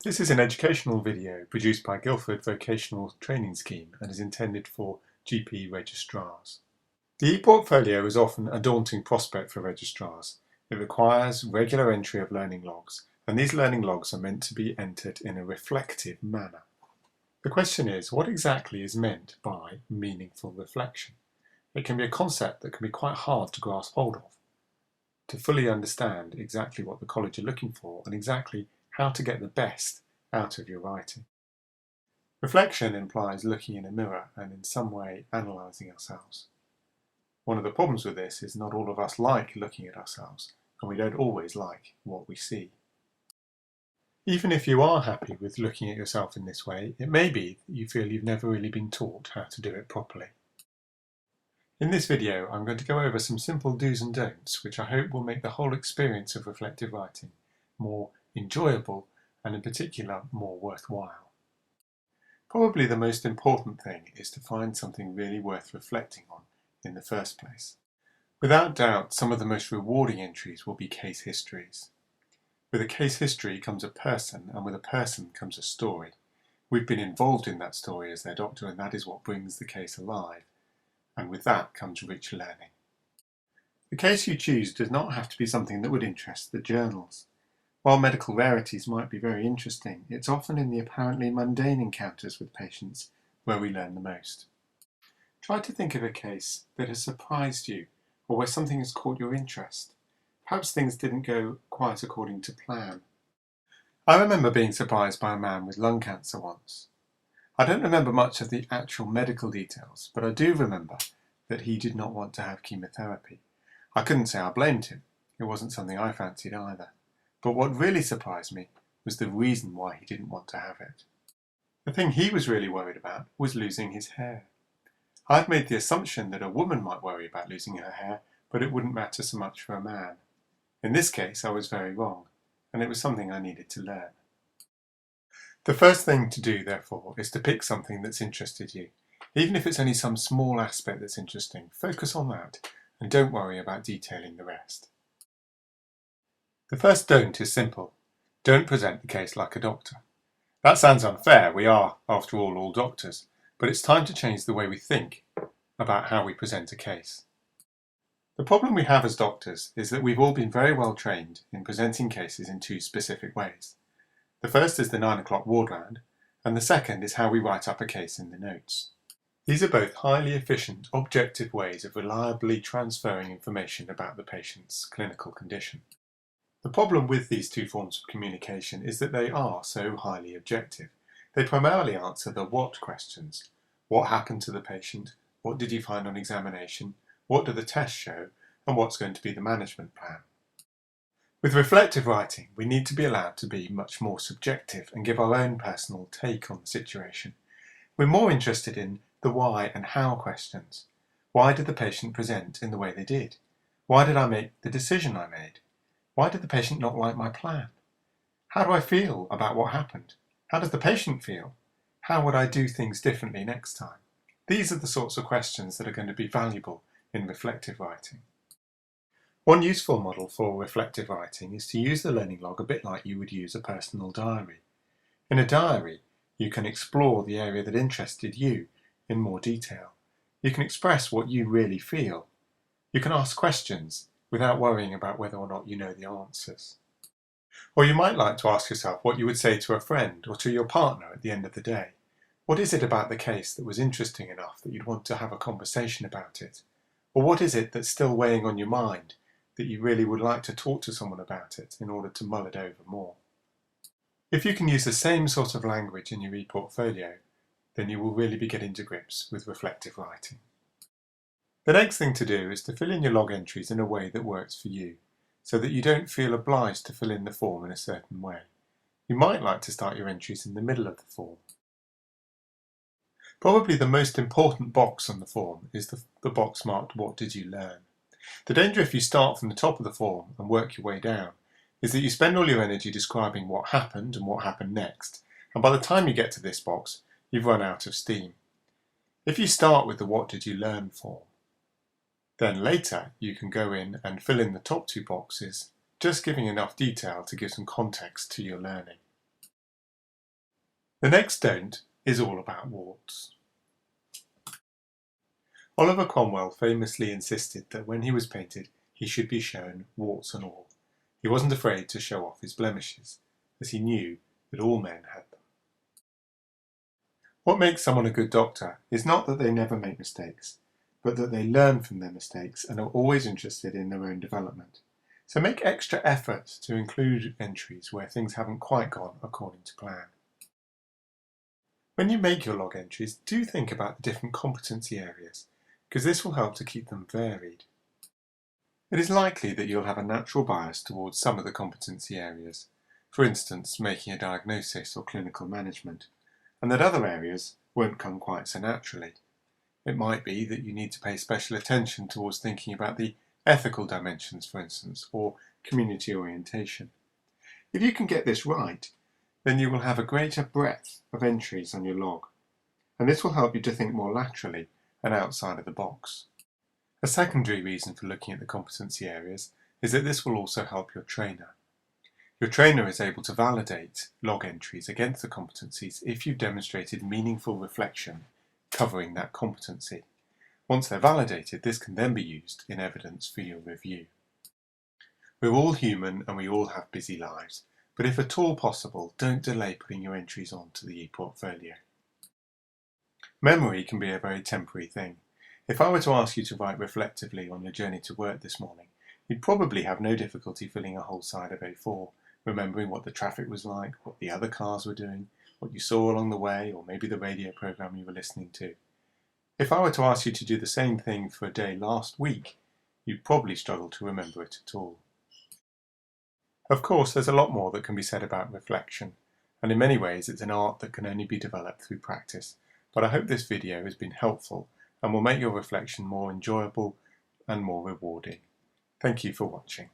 This is an educational video produced by Guildford Vocational Training Scheme and is intended for GP registrars. The e-portfolio is often a daunting prospect for registrars. It requires regular entry of learning logs, and these learning logs are meant to be entered in a reflective manner. The question is, what exactly is meant by meaningful reflection? It can be a concept that can be quite hard to grasp hold of, to fully understand exactly what the college are looking for and exactly how to get the best out of your writing. Reflection implies looking in a mirror and in some way analysing ourselves. One of the problems with this is not all of us like looking at ourselves, and we don't always like what we see. Even if you are happy with looking at yourself in this way, it may be that you feel you've never really been taught how to do it properly. In this video, I'm going to go over some simple do's and don'ts, which I hope will make the whole experience of reflective writing more enjoyable and in particular more worthwhile. Probably the most important thing is to find something really worth reflecting on in the first place. Without doubt, some of the most rewarding entries will be case histories. With a case history comes a person, and with a person comes a story. We've been involved in that story as their doctor, and that is what brings the case alive. And with that comes rich learning. The case you choose does not have to be something that would interest the journals. While medical rarities might be very interesting, it's often in the apparently mundane encounters with patients where we learn the most. Try to think of a case that has surprised you, or where something has caught your interest. Perhaps things didn't go quite according to plan. I remember being surprised by a man with lung cancer once. I don't remember much of the actual medical details, but I do remember that he did not want to have chemotherapy. I couldn't say I blamed him. It wasn't something I fancied either. But what really surprised me was the reason why he didn't want to have it. The thing he was really worried about was losing his hair. I'd made the assumption that a woman might worry about losing her hair, but it wouldn't matter so much for a man. In this case, I was very wrong, and it was something I needed to learn. The first thing to do, therefore, is to pick something that's interested you. Even if it's only some small aspect that's interesting, focus on that, and don't worry about detailing the rest. The first don't is simple. Don't present the case like a doctor. That sounds unfair. We are, after all doctors. But it's time to change the way we think about how we present a case. The problem we have as doctors is that we've all been very well trained in presenting cases in two specific ways. The first is the 9 o'clock ward round, and the second is how we write up a case in the notes. These are both highly efficient, objective ways of reliably transferring information about the patient's clinical condition. The problem with these two forms of communication is that they are so highly objective. They primarily answer the what questions. What happened to the patient? What did you find on examination? What do the tests show? And what's going to be the management plan? With reflective writing, we need to be allowed to be much more subjective and give our own personal take on the situation. We're more interested in the why and how questions. Why did the patient present in the way they did? Why did I make the decision I made? Why did the patient not like my plan? How do I feel about what happened? How does the patient feel? How would I do things differently next time? These are the sorts of questions that are going to be valuable in reflective writing. One useful model for reflective writing is to use the learning log a bit like you would use a personal diary. In a diary, you can explore the area that interested you in more detail. You can express what you really feel. You can ask questions without worrying about whether or not you know the answers. Or you might like to ask yourself what you would say to a friend or to your partner at the end of the day. What is it about the case that was interesting enough that you'd want to have a conversation about it? Or what is it that's still weighing on your mind that you really would like to talk to someone about it in order to mull it over more? If you can use the same sort of language in your e-portfolio, then you will really be getting to grips with reflective writing. The next thing to do is to fill in your log entries in a way that works for you, so that you don't feel obliged to fill in the form in a certain way. You might like to start your entries in the middle of the form. Probably the most important box on the form is the box marked "What did you learn?" The danger if you start from the top of the form and work your way down is that you spend all your energy describing what happened and what happened next, and by the time you get to this box, you've run out of steam. If you start with the "What did you learn?" form, then later you can go in and fill in the top two boxes, just giving enough detail to give some context to your learning. The next don't is all about warts. Oliver Cromwell famously insisted that when he was painted, he should be shown warts and all. He wasn't afraid to show off his blemishes, as he knew that all men had them. What makes someone a good doctor is not that they never make mistakes, but that they learn from their mistakes and are always interested in their own development. So make extra effort to include entries where things haven't quite gone according to plan. When you make your log entries, do think about the different competency areas, because this will help to keep them varied. It is likely that you'll have a natural bias towards some of the competency areas, for instance, making a diagnosis or clinical management, and that other areas won't come quite so naturally. It might be that you need to pay special attention towards thinking about the ethical dimensions, for instance, or community orientation. If you can get this right, then you will have a greater breadth of entries on your log, and this will help you to think more laterally and outside of the box. A secondary reason for looking at the competency areas is that this will also help your trainer. Your trainer is able to validate log entries against the competencies if you've demonstrated meaningful reflection covering that competency. Once they're validated, this can then be used in evidence for your review. We're all human and we all have busy lives, but if at all possible, don't delay putting your entries onto the e-portfolio. Memory can be a very temporary thing. If I were to ask you to write reflectively on your journey to work this morning, you'd probably have no difficulty filling a whole side of A4, remembering what the traffic was like, what the other cars were doing, what you saw along the way, or maybe the radio program you were listening to. If I were to ask you to do the same thing for a day last week, you'd probably struggle to remember it at all. Of course, there's a lot more that can be said about reflection, and in many ways it's an art that can only be developed through practice, but I hope this video has been helpful and will make your reflection more enjoyable and more rewarding. Thank you for watching.